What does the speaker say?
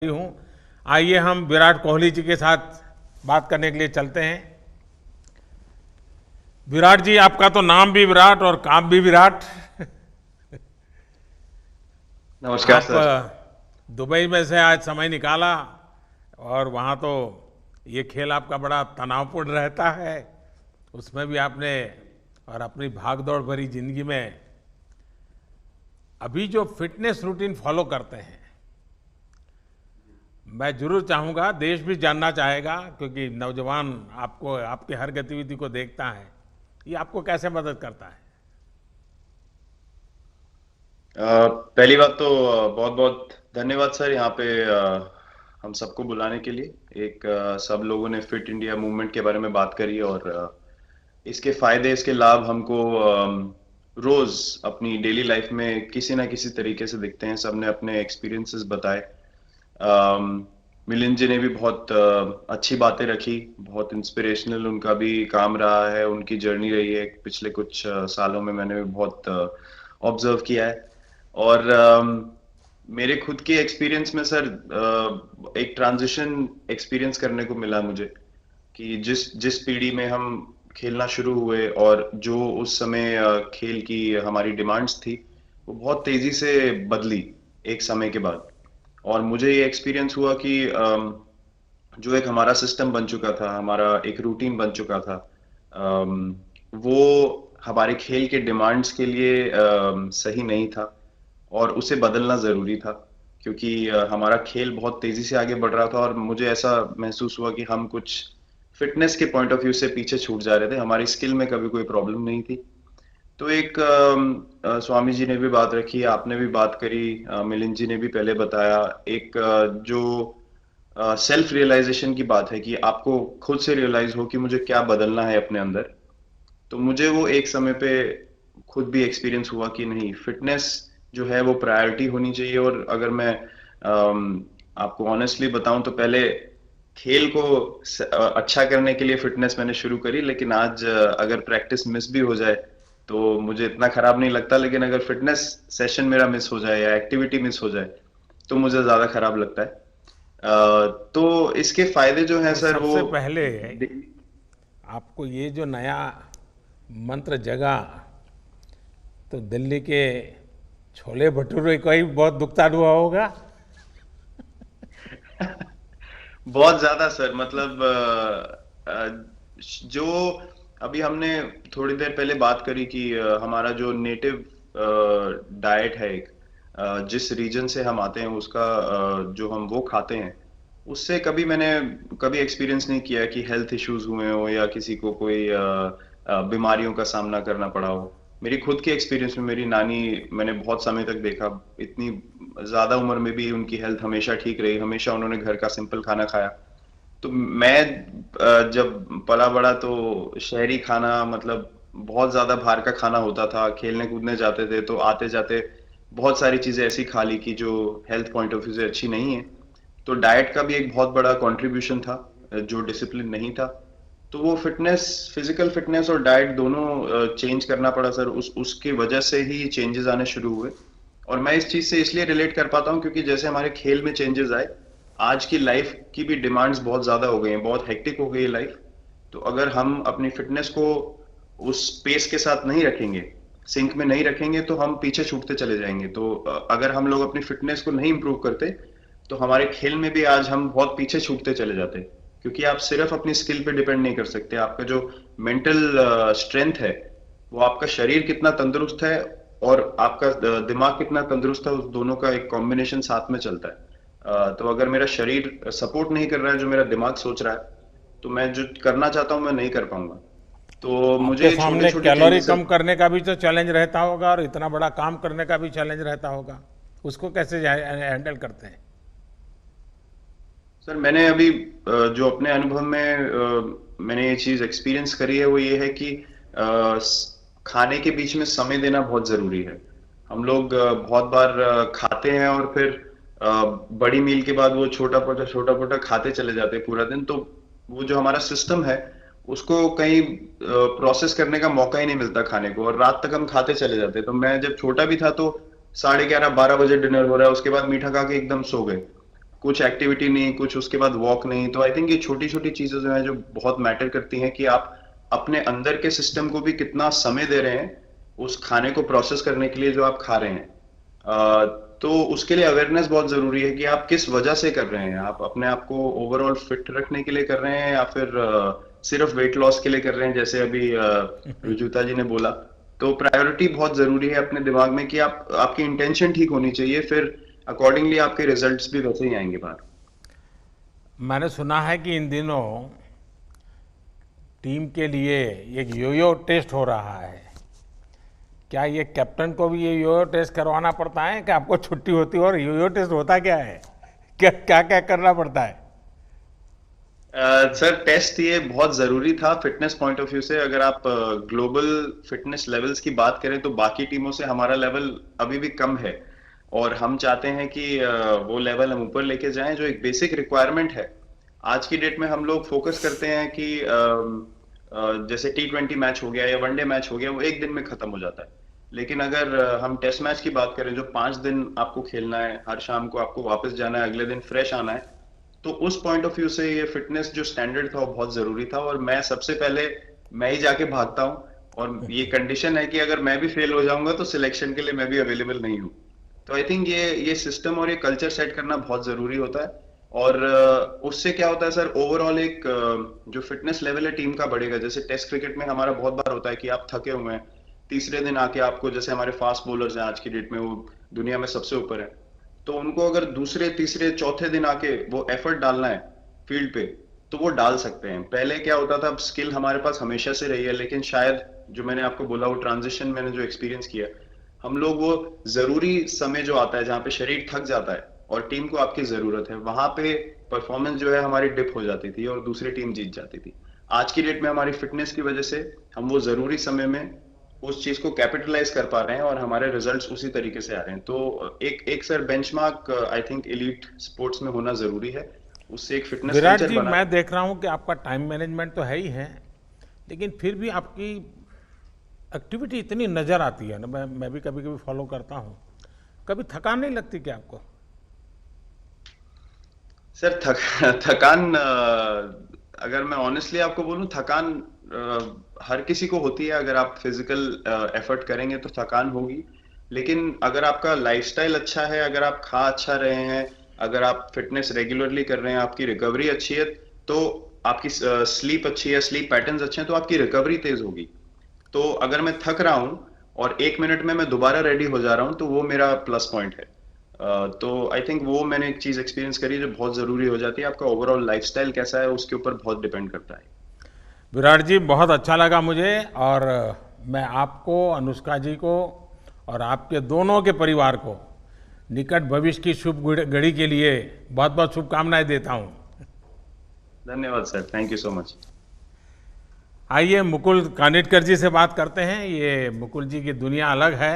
हूँ। आइए हम विराट कोहली जी के साथ बात करने के लिए चलते हैं। विराट जी, आपका तो नाम भी विराट और काम भी विराट। नमस्कार आप सर। दुबई में से आज समय निकाला और वहाँ तो ये खेल आपका बड़ा तनावपूर्ण रहता है। उसमें भी आपने और अपनी भागदौड़ भरी जिंदगी में अभी जो फिटनेस रूटीन फॉलो करते हैं, मैं जरूर चाहूंगा, देश भी जानना चाहेगा, क्योंकि नौजवान आपको आपकी हर गतिविधि को देखता है। ये आपको कैसे मदद करता है? पहली बात तो बहुत बहुत धन्यवाद सर यहाँ पे हम सबको बुलाने के लिए। सब लोगों ने फिट इंडिया मूवमेंट के बारे में बात करी और इसके फायदे इसके लाभ हमको रोज अपनी डेली लाइफ में किसी ना किसी तरीके से दिखते हैं। सबने अपने एक्सपीरियंसेस बताए। अम, मिलिंद जी ने भी बहुत अच्छी बातें रखी। बहुत इंस्पिरेशनल उनका भी काम रहा है, उनकी जर्नी रही है। पिछले कुछ सालों में मैंने भी बहुत ऑब्जर्व किया है। और मेरे खुद के एक्सपीरियंस में सर एक ट्रांजिशन एक्सपीरियंस करने को मिला मुझे कि जिस जिस पीढ़ी में हम खेलना शुरू हुए और जो उस समय खेल की हमारी डिमांड्स थी, वो बहुत तेजी से बदली एक समय के बाद। और मुझे ये एक्सपीरियंस हुआ कि जो एक हमारा सिस्टम बन चुका था, हमारा एक रूटीन बन चुका था, वो हमारे खेल के डिमांड्स के लिए सही नहीं था और उसे बदलना ज़रूरी था। क्योंकि हमारा खेल बहुत तेज़ी से आगे बढ़ रहा था और मुझे ऐसा महसूस हुआ कि हम कुछ फिटनेस के पॉइंट ऑफ व्यू से पीछे छूट जा रहे थे। हमारी स्किल में कभी कोई प्रॉब्लम नहीं थी। तो स्वामी जी ने भी बात रखी, आपने भी बात करी, मिलिंद जी ने भी पहले बताया। जो सेल्फ रियलाइजेशन की बात है कि आपको खुद से रियलाइज हो कि मुझे क्या बदलना है अपने अंदर। तो मुझे वो एक समय पे खुद भी एक्सपीरियंस हुआ कि नहीं, फिटनेस जो है वो प्रायोरिटी होनी चाहिए। और अगर मैं आपको ऑनेस्टली बताऊं तो पहले खेल को अच्छा करने के लिए फिटनेस मैंने शुरू करी, लेकिन आज अगर प्रैक्टिस मिस भी हो जाए तो मुझे इतना खराब नहीं लगता। लेकिन अगर फिटनेस सेशन मेरा मिस हो जाए या एक्टिविटी मिस हो जाए तो मुझे ज्यादा खराब लगता है। तो इसके फायदे जो हैं तो सर वो सबसे पहले आपको ये जो नया मंत्र जगा, तो दिल्ली के छोले भटूरे का ही बहुत दुखता हुआ होगा। बहुत ज्यादा सर। मतलब जो अभी हमने थोड़ी देर पहले बात करी कि हमारा जो नेटिव डाइट है, जिस रीजन से हम आते हैं उसका जो हम वो खाते हैं, उससे मैंने कभी एक्सपीरियंस नहीं किया कि हेल्थ इश्यूज हुए हो या किसी को कोई बीमारियों का सामना करना पड़ा हो। मेरी खुद के एक्सपीरियंस में मेरी नानी, मैंने बहुत समय तक देखा, इतनी ज्यादा उम्र में भी उनकी हेल्थ हमेशा ठीक रही। हमेशा उन्होंने घर का सिंपल खाना खाया। तो मैं जब पला बड़ा तो शहरी खाना, मतलब बहुत ज्यादा बाहर का खाना होता था। खेलने कूदने जाते थे तो आते जाते बहुत सारी चीजें ऐसी खा ली कि जो हेल्थ पॉइंट ऑफ व्यू से अच्छी नहीं है। तो डाइट का भी एक बहुत बड़ा कंट्रीब्यूशन था, जो डिसिप्लिन नहीं था। तो वो फिटनेस, फिजिकल फिटनेस और डाइट दोनों चेंज करना पड़ा सर। उसकी वजह से ही चेंजेस आने शुरू हुए। और मैं इस चीज से इसलिए रिलेट कर पाता हूँ क्योंकि जैसे हमारे खेल में चेंजेस आए, आज की लाइफ की भी डिमांड्स बहुत ज्यादा हो गई हैं, बहुत हेक्टिक हो गई है लाइफ। तो अगर हम अपनी फिटनेस को उस पेस के साथ नहीं रखेंगे, सिंक में नहीं रखेंगे, तो हम पीछे छूटते चले जाएंगे। तो अगर हम लोग अपनी फिटनेस को नहीं इंप्रूव करते तो हमारे खेल में भी आज हम बहुत पीछे छूटते चले जाते। क्योंकि आप सिर्फ अपनी स्किल पे डिपेंड नहीं कर सकते। आपका जो मेंटल स्ट्रेंथ है, वो आपका शरीर कितना तंदुरुस्त है और आपका दिमाग कितना तंदुरुस्त है, उस दोनों का एक कॉम्बिनेशन साथ में चलता है। तो अगर मेरा शरीर सपोर्ट नहीं कर रहा है जो मेरा दिमाग सोच रहा है, तो मैं जो करना चाहता हूँ मैं नहीं कर पाऊंगा। तो आपके मुझे छोटे सामने छोटे कैलोरी चेंजेस। कम करने का भी तो चैलेंज रहता होगा और इतना बड़ा काम करने का भी चैलेंज रहता होगा। उसको कैसे हैंडल करते हैं? सर मैंने अभी जो अपने अनुभव में मैंने ये चीज एक्सपीरियंस करी है, वो ये है कि खाने के बीच में समय देना बहुत जरूरी है। हम लोग बहुत बार खाते हैं और फिर बड़ी मील के बाद वो छोटा पोटा खाते चले जाते हैं पूरा दिन। तो वो जो हमारा सिस्टम है, उसको कहीं प्रोसेस करने का मौका ही नहीं मिलता खाने को, और रात तक हम खाते चले जाते हैं। तो मैं जब छोटा भी था तो 11:30 12 बजे डिनर हो रहा है, उसके बाद मीठा खा के एकदम सो गए। कुछ एक्टिविटी नहीं, कुछ उसके बाद वॉक नहीं। तो आई थिंक ये छोटी छोटी चीजें जो है जो बहुत मैटर करती हैं कि आप अपने अंदर के सिस्टम को भी कितना समय दे रहे हैं उस खाने को प्रोसेस करने के लिए जो आप खा रहे हैं। तो उसके लिए अवेयरनेस बहुत जरूरी है कि आप किस वजह से कर रहे हैं। आप अपने आप को ओवरऑल फिट रखने के लिए कर रहे हैं या फिर सिर्फ वेट लॉस के लिए कर रहे हैं, जैसे अभी रुजुता जी ने बोला। तो प्रायोरिटी बहुत जरूरी है अपने दिमाग में कि आप आपकी इंटेंशन ठीक होनी चाहिए, फिर अकॉर्डिंगली आपके रिजल्ट्स भी वैसे ही आएंगे बाहर। मैंने सुना है कि इन दिनों टीम के लिए एक योयो टेस्ट हो रहा है। क्या ये कैप्टन को भी ये योयो टेस्ट करवाना पड़ता है कि आपको छुट्टी होती है? और योयो टेस्ट होता क्या है, क्या क्या क्या करना पड़ता है? सर टेस्ट ये बहुत जरूरी था फिटनेस पॉइंट ऑफ व्यू से। अगर आप ग्लोबल फिटनेस लेवल्स की बात करें तो बाकी टीमों से हमारा लेवल अभी भी कम है, और हम चाहते हैं कि वो लेवल हम ऊपर लेके जाएं जो एक बेसिक रिक्वायरमेंट है। आज की डेट में हम लोग फोकस करते हैं कि जैसे T20 मैच हो गया या वनडे मैच हो गया, वो एक दिन में खत्म हो जाता है। लेकिन अगर हम टेस्ट मैच की बात करें जो 5 दिन आपको खेलना है, हर शाम को आपको वापस जाना है, अगले दिन फ्रेश आना है, तो उस पॉइंट ऑफ व्यू से ये फिटनेस जो स्टैंडर्ड था वो बहुत जरूरी था। और मैं सबसे पहले मैं ही जाके भागता हूँ, और ये कंडीशन है कि अगर मैं भी फेल हो जाऊंगा तो सिलेक्शन के लिए मैं भी अवेलेबल नहीं हूँ। तो आई थिंक ये सिस्टम और ये कल्चर सेट करना बहुत जरूरी होता है। और उससे क्या होता है सर, ओवरऑल एक जो फिटनेस लेवल है टीम का बढ़ेगा। जैसे टेस्ट क्रिकेट में हमारा बहुत बार होता है कि आप थके हुए हैं, तीसरे दिन आके आपको, जैसे हमारे फास्ट बॉलर्स हैं आज की डेट में, वो दुनिया में सबसे ऊपर है, तो उनको अगर दूसरे तीसरे चौथे दिन आके वो एफर्ट डालना है फील्ड पे, तो वो डाल सकते हैं। पहले क्या होता था, स्किल हमारे पास हमेशा से रही है, लेकिन शायद जो मैंने आपको बोला वो ट्रांजिशन मैंने जो एक्सपीरियंस किया, हम लोग वो जरूरी समय जो आता है जहाँ पे शरीर थक जाता है और टीम को आपकी जरूरत है, वहां पे परफॉर्मेंस जो है हमारी डिप हो जाती थी और दूसरी टीम जीत जाती थी। आज की डेट में हमारी फिटनेस की वजह से हम वो जरूरी समय में उस चीज को कैपिटलाइज कर पा रहे हैं और हमारे रिजल्ट्स उसी तरीके से आ रहे हैं। तो एक एक sir benchmark I think elite sports में होना जरूरी है, उससे एक फिटनेस विराट कल्चर जी, बना। मैं देख रहा हूँ कि आपका टाइम मैनेजमेंट तो है ही है, लेकिन फिर भी आपकी एक्टिविटी इतनी नज़र आती है ना, मैं भी कभी कभी फॉलो करता हूँ। कभी थकान नहीं लगती क्या आपको? सर थकान अगर मैं ऑनेस्टली आपको बोलूं, थकान हर किसी को होती है। अगर आप फिजिकल एफर्ट करेंगे तो थकान होगी, लेकिन अगर आपका लाइफस्टाइल अच्छा है, अगर आप खा अच्छा रहे हैं, अगर आप फिटनेस रेगुलरली कर रहे हैं, आपकी रिकवरी अच्छी है, तो आपकी स्लीप अच्छी है, स्लीप पैटर्न्स अच्छे हैं, तो आपकी रिकवरी तेज होगी। तो अगर मैं थक रहा हूं और 1 मिनट में मैं दोबारा रेडी हो जा रहा हूं, तो वो मेरा प्लस पॉइंट है। तो आई थिंक वो मैंने एक चीज एक्सपीरियंस करी जो बहुत जरूरी हो जाती है। आपका ओवरऑल लाइफस्टाइल कैसा है उसके ऊपर बहुत डिपेंड करता है। विराट जी, बहुत अच्छा लगा मुझे। और मैं आपको, अनुष्का जी को और आपके दोनों के परिवार को निकट भविष्य की शुभ घड़ी के लिए बहुत बहुत शुभकामनाएं देता हूं। धन्यवाद sir, thank you so much. आइए मुकुल कानिटकर जी से बात करते हैं। ये मुकुल जी की दुनिया अलग है।